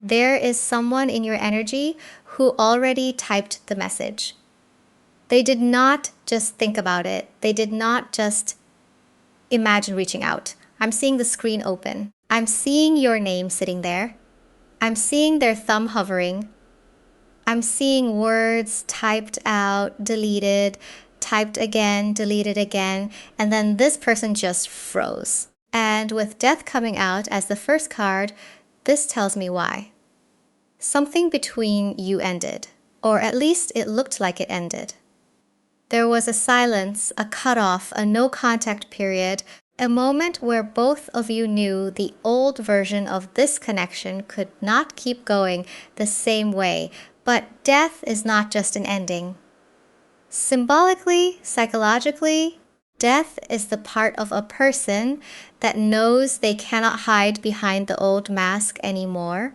There is someone in your energy who already typed the message. They did not just think about it. They did not just imagine reaching out. I'm seeing the screen open. I'm seeing your name sitting there. I'm seeing their thumb hovering. I'm seeing words typed out, deleted, typed again, deleted again, and then this person just froze. And with death coming out as the first card, this tells me why. Something between you ended, or at least it looked like it ended. There was a silence, a cutoff, a no contact period, a moment where both of you knew the old version of this connection could not keep going the same way. But death is not just an ending. Symbolically, psychologically, death is the part of a person that knows they cannot hide behind the old mask anymore.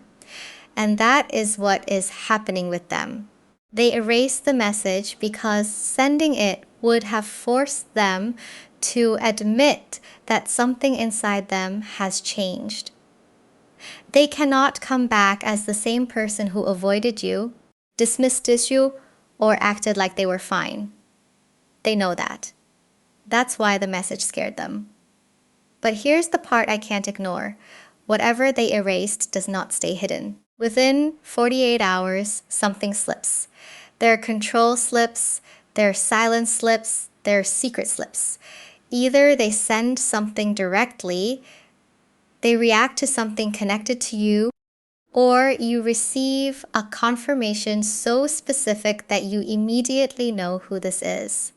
And that is what is happening with them. They erase the message because sending it would have forced them to admit that something inside them has changed. They cannot come back as the same person who avoided you, dismissed you, or acted like they were fine. They know that. That's why the message scared them. But here's the part I can't ignore. Whatever they erased does not stay hidden. Within 48 hours, something slips. Their control slips, their silence slips, their secret slips. Either they send something directly, they react to something connected to you, or you receive a confirmation so specific that you immediately know who this is.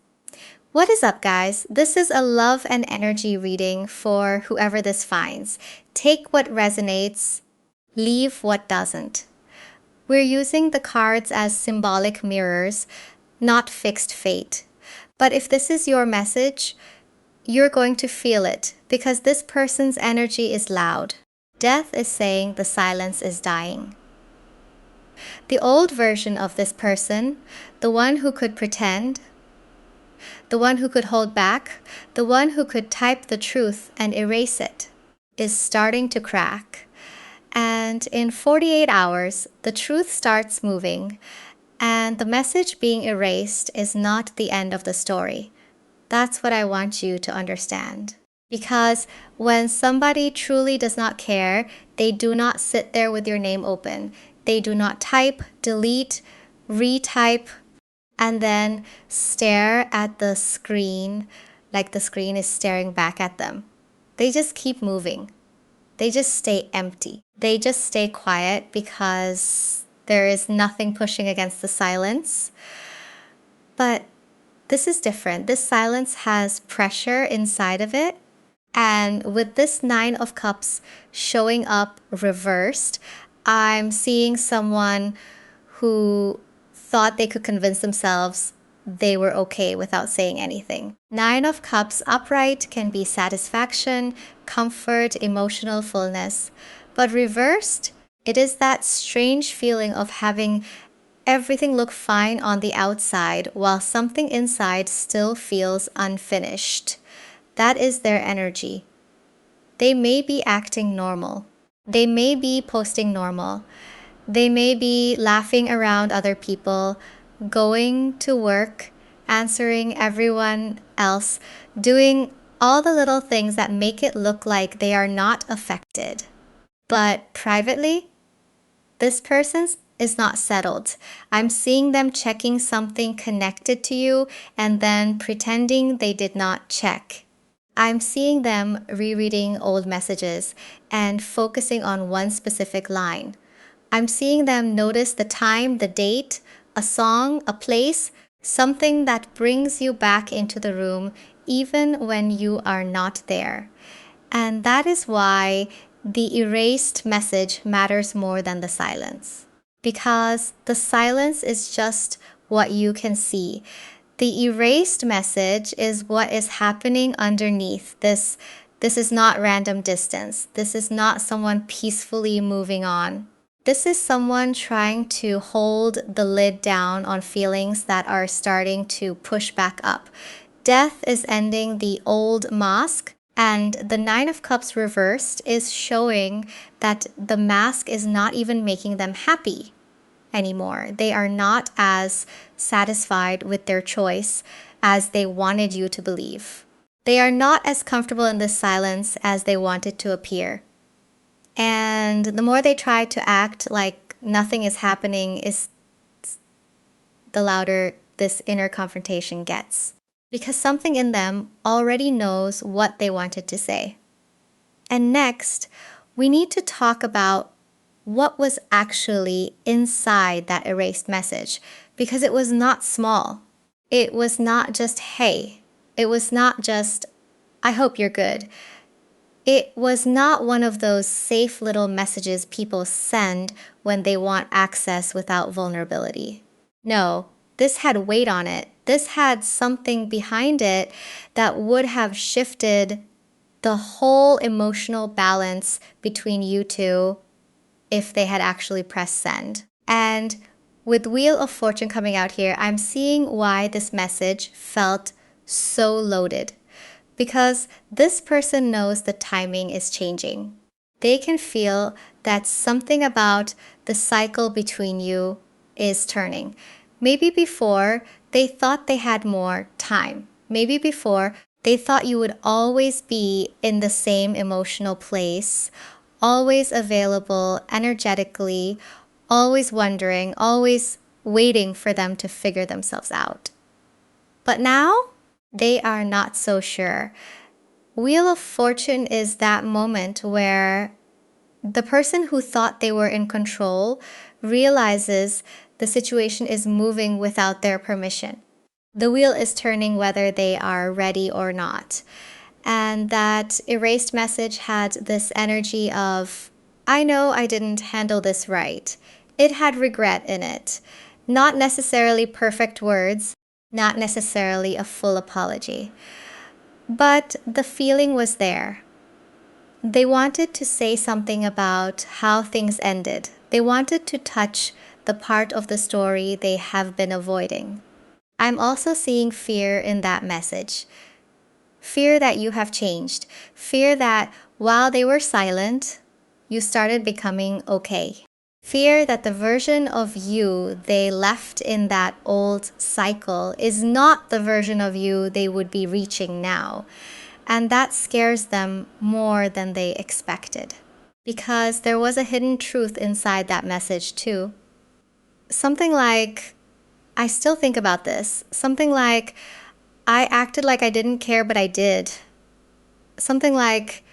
What is up, guys? This is a love and energy reading for whoever this finds. Take what resonates, leave what doesn't. We're using the cards as symbolic mirrors, not fixed fate. But if this is your message, you're going to feel it because this person's energy is loud. Death is saying the silence is dying. The old version of this person, the one who could pretend, the one who could hold back, the one who could type the truth and erase it, is starting to crack. And in 48 hours, the truth starts moving, and the message being erased is not the end of the story. That's what I want you to understand. Because when somebody truly does not care, they do not sit there with your name open. They do not type, delete, retype, and then stare at the screen like the screen is staring back at them. They just keep moving. They just stay empty. They just stay quiet because there is nothing pushing against the silence. But this is different. This silence has pressure inside of it. And with this 9 of Cups showing up reversed, I'm seeing someone who thought they could convince themselves they were okay without saying anything. 9 of Cups upright can be satisfaction, comfort, emotional fullness. But reversed, it is that strange feeling of having everything look fine on the outside while something inside still feels unfinished. That is their energy. They may be acting normal. They may be posting normal. They may be laughing around other people, going to work, answering everyone else, doing all the little things that make it look like they are not affected. But privately, this person is not settled. I'm seeing them checking something connected to you and then pretending they did not check. I'm seeing them rereading old messages and focusing on one specific line. I'm seeing them notice the time, the date, a song, a place, something that brings you back into the room even when you are not there. And that is why the erased message matters more than the silence. Because the silence is just what you can see. The erased message is what is happening underneath. This is not random distance. This is not someone peacefully moving on. This is someone trying to hold the lid down on feelings that are starting to push back up. Death is ending the old mask, And the Nine of Cups reversed is showing that the mask is not even making them happy anymore. They are not as satisfied with their choice as they wanted you to believe. They are not as comfortable in this silence as they wanted to appear. And the more they try to act like nothing is happening, is the louder this inner confrontation gets. Because something in them already knows what they wanted to say. And next, we need to talk about what was actually inside that erased message, because it was not small. It was not just, hey. It was not just, I hope you're good. It was not one of those safe little messages people send when they want access without vulnerability. No, this had weight on it. This had something behind it that would have shifted the whole emotional balance between you two if they had actually pressed send. And with Wheel of Fortune coming out here, I'm seeing why this message felt so loaded. Because this person knows the timing is changing. They can feel that something about the cycle between you is turning. Maybe before, they thought they had more time. Maybe before, they thought you would always be in the same emotional place, always available energetically, always wondering, always waiting for them to figure themselves out. But now, they are not so sure. Wheel of Fortune is that moment where the person who thought they were in control realizes the situation is moving without their permission. The wheel is turning whether they are ready or not. And that erased message had this energy of, I know I didn't handle this right. It had regret in it. Not necessarily perfect words, not necessarily a full apology. But the feeling was there. They wanted to say something about how things ended. They wanted to touch the part of the story they have been avoiding. I'm also seeing fear in that message. Fear that you have changed. Fear that while they were silent, you started becoming okay. Fear that the version of you they left in that old cycle is not the version of you they would be reaching now. And that scares them more than they expected. Because there was a hidden truth inside that message too. Something like, I still think about this. Something like, I acted like I didn't care, but I did. Something like,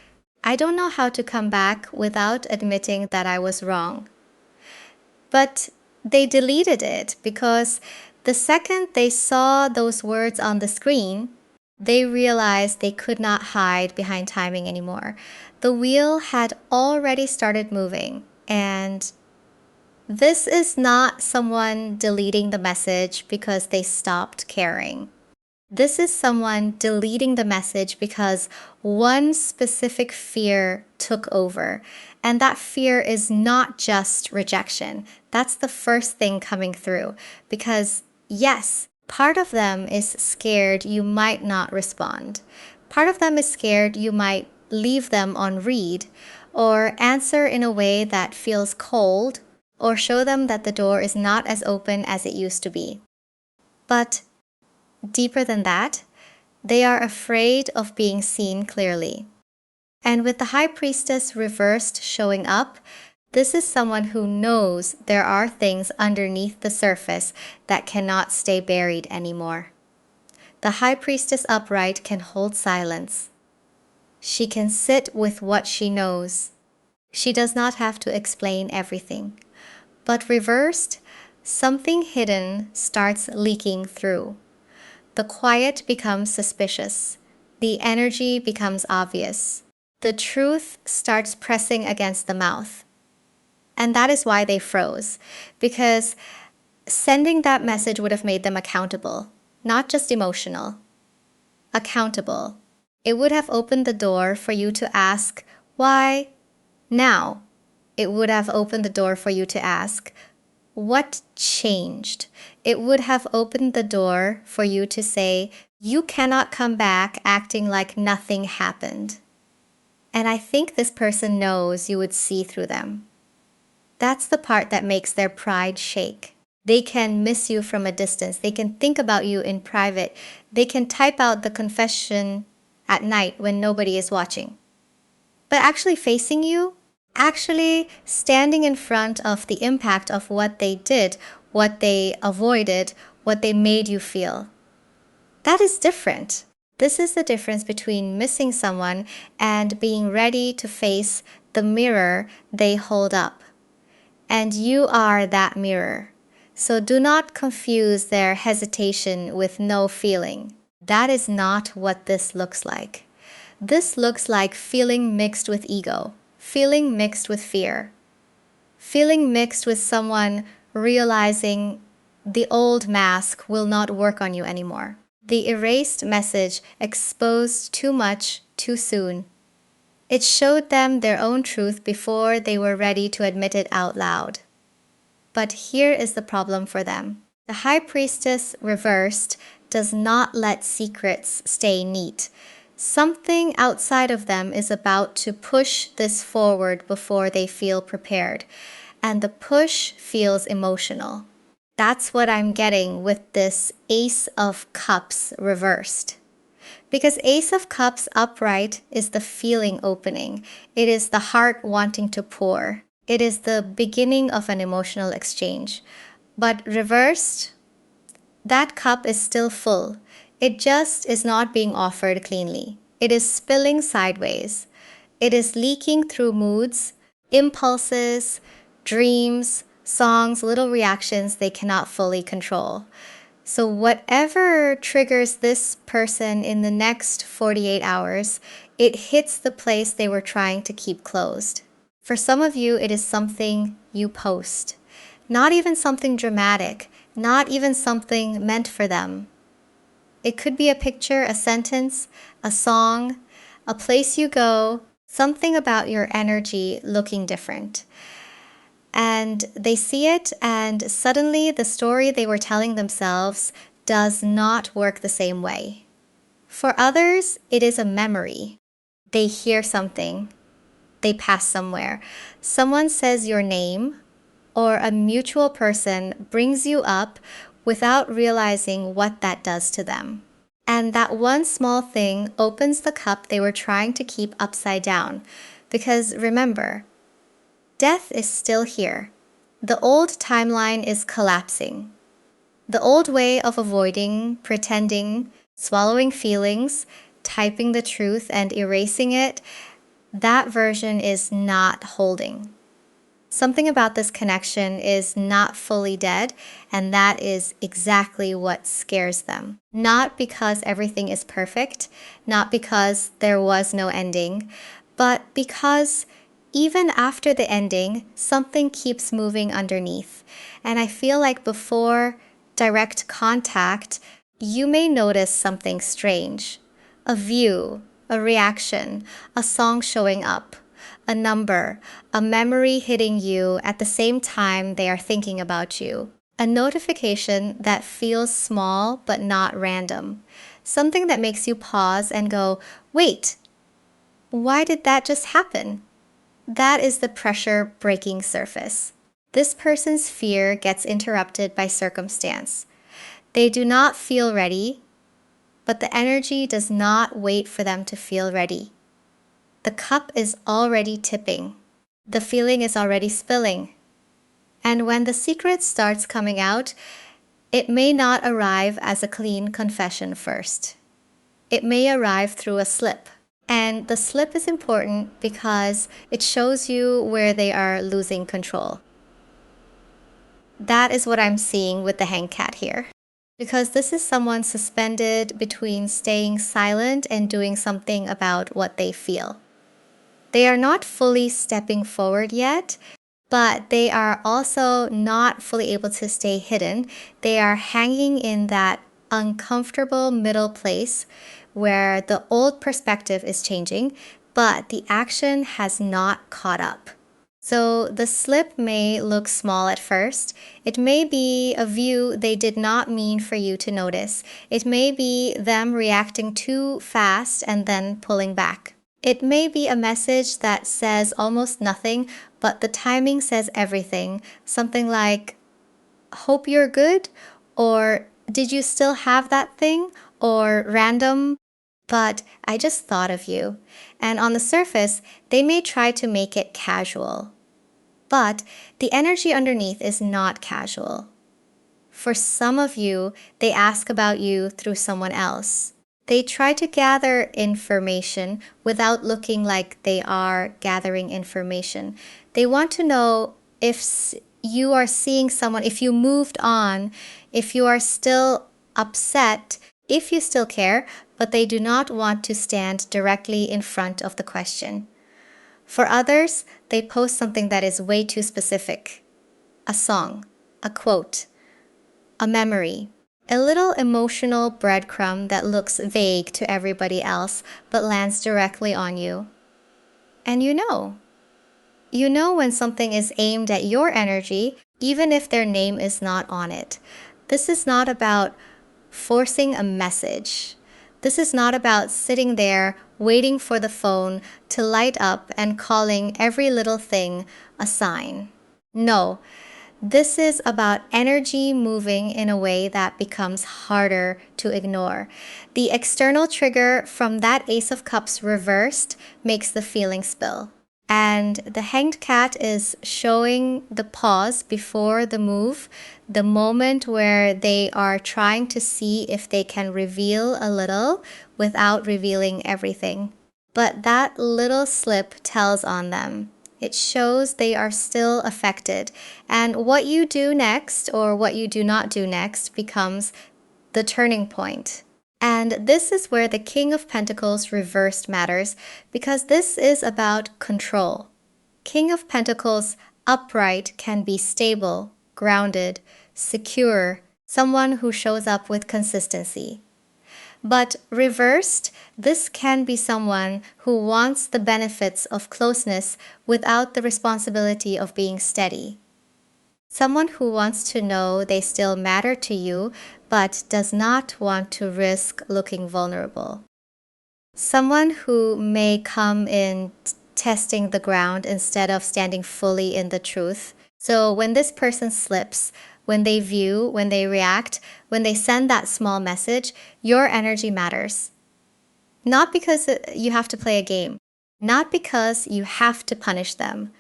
I don't know how to come back without admitting that I was wrong. But they deleted it because the second they saw those words on the screen, they realized they could not hide behind timing anymore. The wheel had already started moving, and this is not someone deleting the message because they stopped caring. This is someone deleting the message because one specific fear took over. And that fear is not just rejection. That's the first thing coming through. Because yes, part of them is scared you might not respond. Part of them is scared you might leave them on read, or answer in a way that feels cold, or show them that the door is not as open as it used to be. But deeper than that, they are afraid of being seen clearly. And with the High Priestess reversed showing up, this is someone who knows there are things underneath the surface that cannot stay buried anymore. The High Priestess upright can hold silence. She can sit with what she knows. She does not have to explain everything. But reversed, something hidden starts leaking through. The quiet becomes suspicious. The energy becomes obvious. The truth starts pressing against the mouth. And that is why they froze, because sending that message would have made them accountable, not just emotional. Accountable. It would have opened the door for you to ask, why now? It would have opened the door for you to ask, what changed? It would have opened the door for you to say, You cannot come back acting like nothing happened. And I think this person knows you would see through them. That's the part that makes their pride shake. They can miss you from a distance. They can think about you in private. They can type out the confession at night when nobody is watching. But actually facing you, actually standing in front of the impact of what they did, what they avoided, what they made you feel, that is different. This is the difference between missing someone and being ready to face the mirror they hold up. And you are that mirror. So do not confuse their hesitation with no feeling. That is not what this looks like. This looks like feeling mixed with ego, feeling mixed with fear, feeling mixed with someone realizing the old mask will not work on you anymore. The erased message exposed too much too soon. It showed them their own truth before they were ready to admit it out loud. But here is the problem for them. The High Priestess reversed does not let secrets stay neat. Something outside of them is about to push this forward before they feel prepared. And the push feels emotional. That's what I'm getting with this Ace of Cups reversed. Because Ace of Cups upright is the feeling opening. It is the heart wanting to pour. It is the beginning of an emotional exchange. But reversed, that cup is still full. It just is not being offered cleanly. It is spilling sideways. It is leaking through moods, impulses, dreams, songs, little reactions they cannot fully control. So whatever triggers this person in the next 48 hours, it hits the place they were trying to keep closed. For some of you, it is something you post. Not even something dramatic, not even something meant for them. It could be a picture, a sentence, a song, a place you go, something about your energy looking different. And they see it, and suddenly the story they were telling themselves does not work the same way. For others, it is a memory. They hear something. They pass somewhere. Someone says your name, or a mutual person brings you up without realizing what that does to them. And that one small thing opens the cup they were trying to keep upside down. Because remember, death is still here. The old timeline is collapsing. The old way of avoiding, pretending, swallowing feelings, typing the truth and erasing it, that version is not holding. Something about this connection is not fully dead, and that is exactly what scares them. Not because everything is perfect, not because there was no ending, but because even after the ending, something keeps moving underneath. And I feel like before direct contact, you may notice something strange. A view, a reaction, a song showing up, a number, a memory hitting you at the same time they are thinking about you. A notification that feels small but not random. Something that makes you pause and go, wait, why did that just happen? That is the pressure breaking surface. This person's fear gets interrupted by circumstance. They do not feel ready, but the energy does not wait for them to feel ready. The cup is already tipping. The feeling is already spilling. And when the secret starts coming out, it may not arrive as a clean confession first. It may arrive through a slip. And the slip is important because it shows you where they are losing control. That is what I'm seeing with the hang cat here. Because this is someone suspended between staying silent and doing something about what they feel. They are not fully stepping forward yet, but they are also not fully able to stay hidden. They are hanging in that uncomfortable middle place where the old perspective is changing, but the action has not caught up. So the slip may look small at first. It may be a view they did not mean for you to notice. It may be them reacting too fast and then pulling back. It may be a message that says almost nothing, but the timing says everything. Something like, hope you're good, or did you still have that thing, or random, but I just thought of you. And on the surface, they may try to make it casual. But the energy underneath is not casual. For some of you, they ask about you through someone else. They try to gather information without looking like they are gathering information. They want to know if you are seeing someone, if you moved on, if you are still upset, if you still care, but they do not want to stand directly in front of the question. For others, they post something that is way too specific. A song, a quote, a memory, a little emotional breadcrumb that looks vague to everybody else but lands directly on you. And you know when something is aimed at your energy, even if their name is not on it. This is not about forcing a message. This is not about sitting there waiting for the phone to light up and calling every little thing a sign. No, this is about energy moving in a way that becomes harder to ignore. The external trigger from that Ace of Cups reversed makes the feeling spill. And the Hanged Cat is showing the pause before the move, the moment where they are trying to see if they can reveal a little without revealing everything. But that little slip tells on them. It shows they are still affected. And what you do next or what you do not do next becomes the turning point. And this is where the King of Pentacles reversed matters, because this is about control. King of Pentacles upright can be stable, grounded, secure, someone who shows up with consistency. But reversed, this can be someone who wants the benefits of closeness without the responsibility of being steady. Someone who wants to know they still matter to you, but does not want to risk looking vulnerable. Someone who may come in testing the ground instead of standing fully in the truth. So when this person slips, when they view, when they react, when they send that small message, your energy matters. Not because you have to play a game, not because you have to punish them,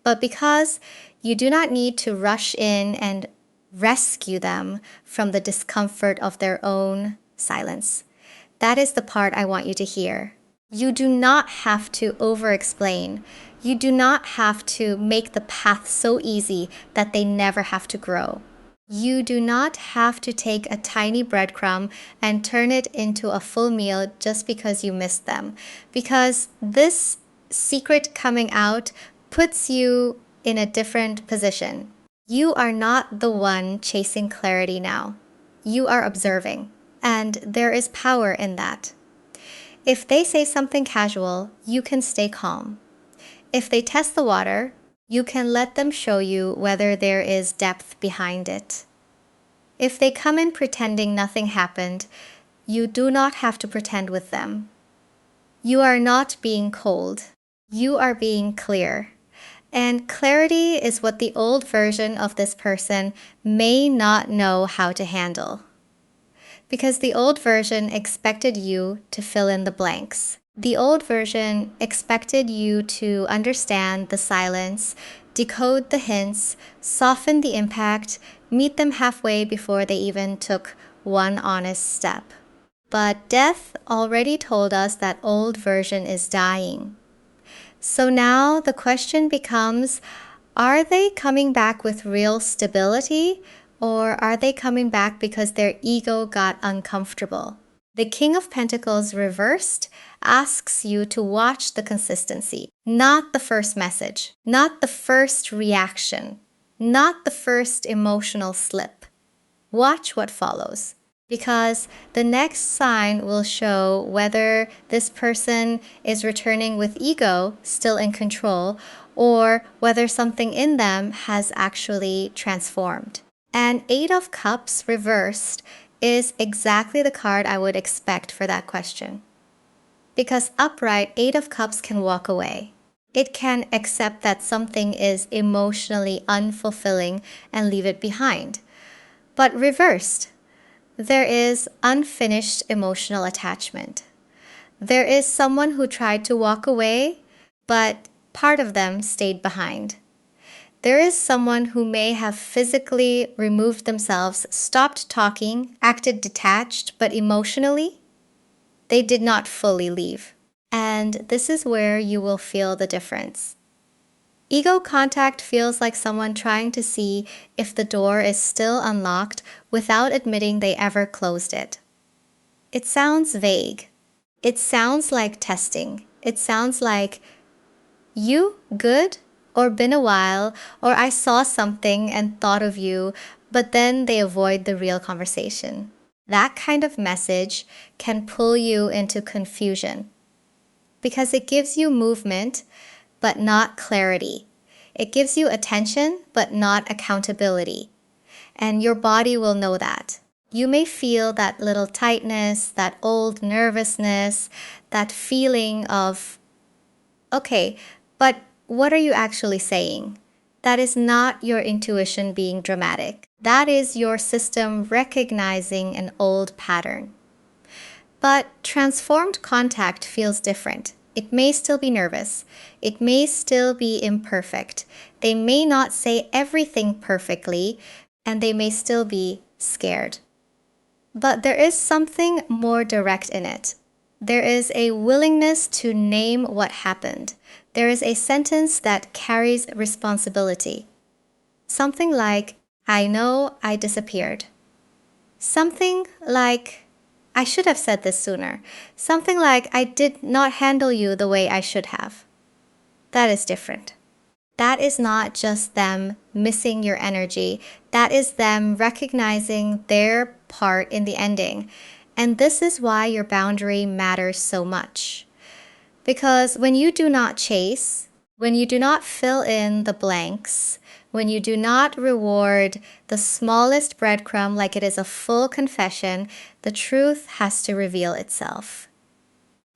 but because you do not need to rush in and rescue them from the discomfort of their own silence. That is the part I want you to hear. You do not have to over-explain. You do not have to make the path so easy that they never have to grow. You do not have to take a tiny breadcrumb and turn it into a full meal just because you missed them. Because this secret coming out puts you in a different position. You are not the one chasing clarity now. You are observing, and there is power in that. If they say something casual, you can stay calm. If they test the water, you can let them show you whether there is depth behind it. If they come in pretending nothing happened, you do not have to pretend with them. You are not being cold. You are being clear. And clarity is what the old version of this person may not know how to handle. Because the old version expected you to fill in the blanks. The old version expected you to understand the silence, decode the hints, soften the impact, meet them halfway before they even took one honest step. But death already told us that old version is dying. So now the question becomes, are they coming back with real stability, or are they coming back because their ego got uncomfortable? The King of Pentacles reversed asks you to watch the consistency, not the first message, not the first reaction, not the first emotional slip. Watch what follows. Because the next sign will show whether this person is returning with ego, still in control, or whether something in them has actually transformed. And Eight of Cups reversed is exactly the card I would expect for that question. Because upright, Eight of Cups can walk away. It can accept that something is emotionally unfulfilling and leave it behind. But reversed, there is unfinished emotional attachment. There is someone who tried to walk away, but part of them stayed behind. There is someone who may have physically removed themselves, stopped talking, acted detached, but emotionally, they did not fully leave. And this is where you will feel the difference. Ego contact feels like someone trying to see if the door is still unlocked without admitting they ever closed it. It sounds vague. It sounds like testing. It sounds like, you good? Or been a while, or I saw something and thought of you, but then they avoid the real conversation. That kind of message can pull you into confusion because it gives you movement, but not clarity. It gives you attention, but not accountability. And your body will know that. You may feel that little tightness, that old nervousness, that feeling of, okay, but what are you actually saying? That is not your intuition being dramatic. That is your system recognizing an old pattern. But transformed contact feels different. It may still be nervous. It may still be imperfect. They may not say everything perfectly, and they may still be scared. But there is something more direct in it. There is a willingness to name what happened. There is a sentence that carries responsibility. Something like, I know I disappeared. Something like, I should have said this sooner. Something like, I did not handle you the way I should have. That is different. That is not just them missing your energy. That is them recognizing their part in the ending. And this is why your boundary matters so much. Because when you do not chase, when you do not fill in the blanks, when you do not reward the smallest breadcrumb like it is a full confession, the truth has to reveal itself.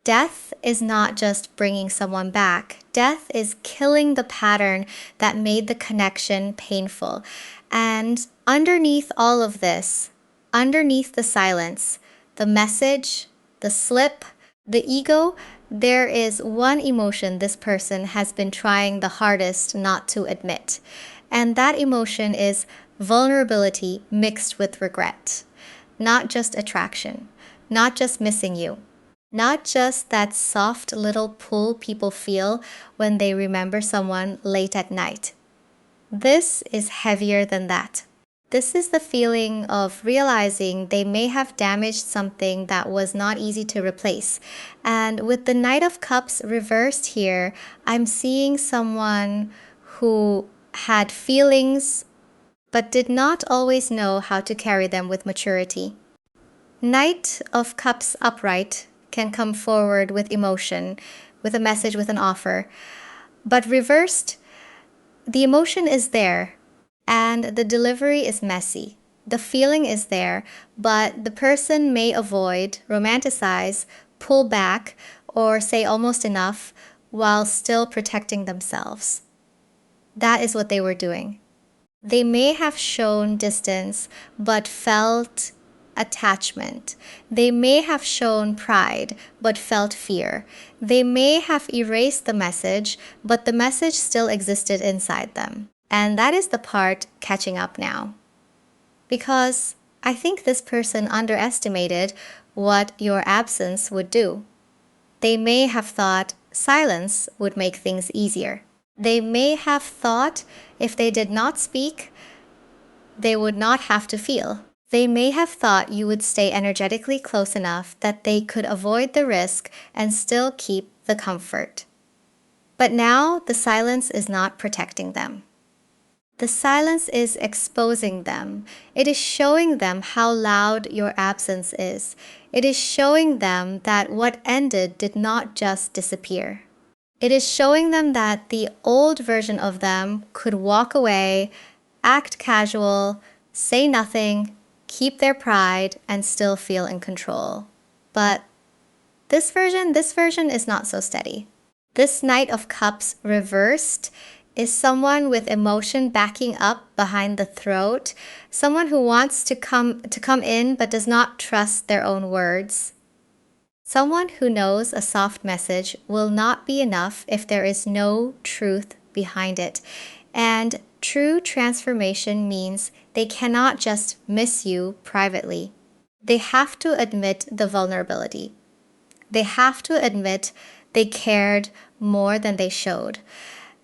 Death is not just bringing someone back. Death is killing the pattern that made the connection painful. And underneath all of this, underneath the silence, the message, the slip, the ego, there is one emotion this person has been trying the hardest not to admit. And that emotion is vulnerability mixed with regret. Not just attraction, not just missing you. Not just that soft little pull people feel when they remember someone late at night. This is heavier than that. This is the feeling of realizing they may have damaged something that was not easy to replace. And with the Knight of Cups reversed here, I'm seeing someone who had feelings but did not always know how to carry them with maturity. Knight of Cups upright can come forward with emotion, with a message, with an offer. But reversed, the emotion is there and the delivery is messy. The feeling is there, but the person may avoid, romanticize, pull back, or say almost enough while still protecting themselves. That is what they were doing. They may have shown distance, but felt attachment. They may have shown pride, but felt fear. They may have erased the message, but the message still existed inside them. And that is the part catching up now. Because I think this person underestimated what your absence would do. They may have thought silence would make things easier. They may have thought if they did not speak, they would not have to feel. They may have thought you would stay energetically close enough that they could avoid the risk and still keep the comfort. But now the silence is not protecting them. The silence is exposing them. It is showing them how loud your absence is. It is showing them that what ended did not just disappear. It is showing them that the old version of them could walk away, act casual, say nothing, keep their pride, and still feel in control. But this version is not so steady. This Knight of Cups reversed is someone with emotion backing up behind the throat, someone who wants to come in but does not trust their own words. Someone who knows a soft message will not be enough if there is no truth behind it. And true transformation means they cannot just miss you privately. They have to admit the vulnerability. They have to admit they cared more than they showed.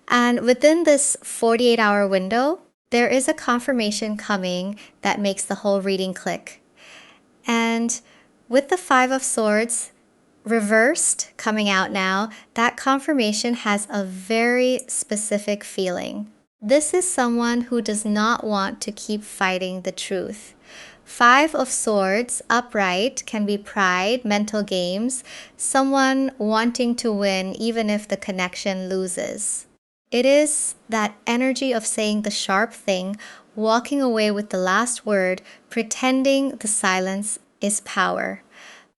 And within this 48-hour window, there is a confirmation coming that makes the whole reading click. And with the Five of Swords reversed coming out now, that confirmation has a very specific feeling. This is someone who does not want to keep fighting the truth. Five of Swords upright can be pride, mental games, someone wanting to win even if the connection loses. It is that energy of saying the sharp thing, walking away with the last word, pretending the silence is power.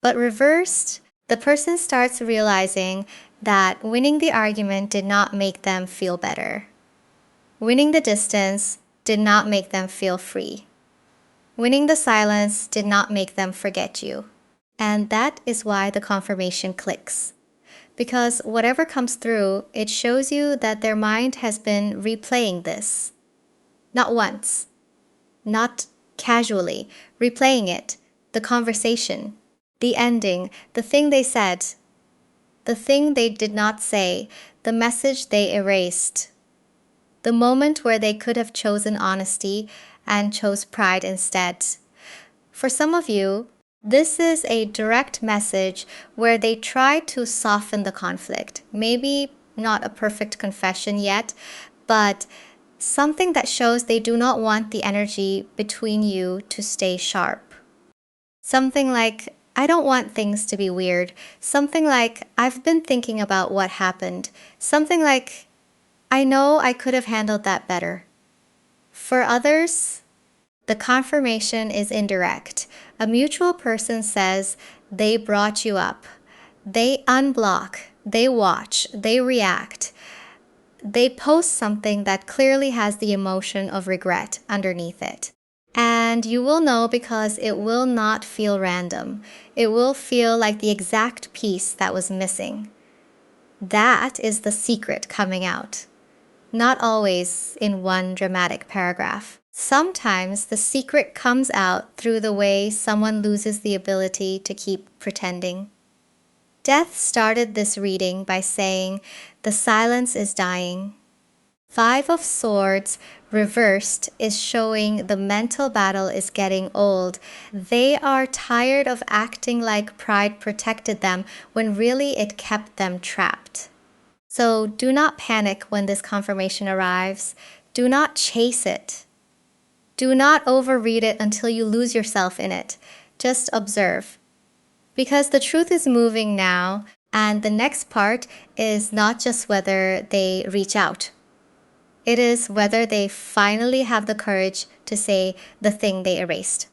But reversed, the person starts realizing that winning the argument did not make them feel better. Winning the distance did not make them feel free. Winning the silence did not make them forget you. And that is why the confirmation clicks. Because whatever comes through, it shows you that their mind has been replaying this. Not once, not casually, replaying it, the conversation, the ending, the thing they said, the thing they did not say, the message they erased, the moment where they could have chosen honesty and chose pride instead. For some of you, this is a direct message where they try to soften the conflict. Maybe not a perfect confession yet, but something that shows they do not want the energy between you to stay sharp. Something like, I don't want things to be weird. Something like, I've been thinking about what happened. Something like, I know I could have handled that better. For others, the confirmation is indirect. A mutual person says they brought you up. They unblock, they watch, they react. They post something that clearly has the emotion of regret underneath it. And you will know because it will not feel random. It will feel like the exact piece that was missing. That is the secret coming out. Not always in one dramatic paragraph. Sometimes the secret comes out through the way someone loses the ability to keep pretending. Death started this reading by saying, the silence is dying. Five of Swords reversed is showing the mental battle is getting old. They are tired of acting like pride protected them when really it kept them trapped. So do not panic when this confirmation arrives. Do not chase it. Do not overread it until you lose yourself in it. Just observe. Because the truth is moving now, and the next part is not just whether they reach out. It is whether they finally have the courage to say the thing they erased.